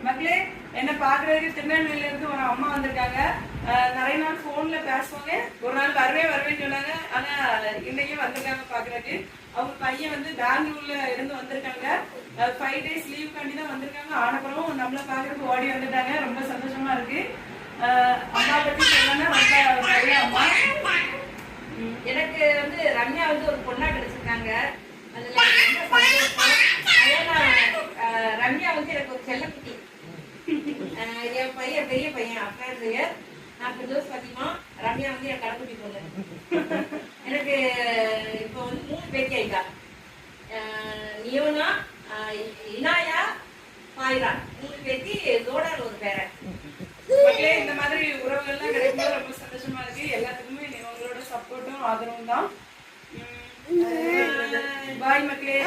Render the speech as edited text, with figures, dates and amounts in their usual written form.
மக்களே, என்ன பாக்குறதுக்கு திருநெல்வேலியில இருந்து ஒரு அம்மா வந்திருக்காங்க. நிறைய நாள் போன்ல பேசுவாங்க, ஒரு நாள் வருவேன்னு சொன்னாங்க. ஆனா இன்னைக்கு வந்திருக்காங்க பாக்குறதுக்கு. அவங்க பையன் வந்து பெங்களூர்ல இருந்து வந்திருக்காங்க. 5 days லீவ் காண்டி தான் வந்திருக்காங்க. ஆனப்புறம் நம்மள பாக்குறதுக்கு ஓடி வந்துட்டாங்க. ரொம்ப சந்தோஷமா இருக்கு. அம்மா பத்தி சொல்லணும்னா ரொம்ப நிறைய அம்மா. எனக்கு வந்து ரம்யா வந்து ஒரு பொண்ணா கிடைச்சிருக்காங்க. அதுல ரொம்ப சந்தோஷம். ரம்யா வந்து எனக்கு ஒரு செல்லக்குட்டி. என் பையன் பெரிய பையன் அக்கா பெயர். நான் ஜோஸ் பாத்திமா. ரம்யா வந்து என் கடைக்குட்டி பொண்ணு. எனக்கு இப்போ வந்து 3 பேத்தி ஆயிட்டா. நியோனா, இனாயா, பாயிரா 3 பேத்தி. ஜோடால் ஒரு பேரன். மக்களே, இந்த மாதிரி உறவுகள்லாம் கிடைக்கும்போது ரொம்ப சந்தோஷமா இருக்கு. எல்லாத்துக்குமே உங்களோட சப்போர்ட்டும் ஆதரவும் தான். பாய் மக்களே.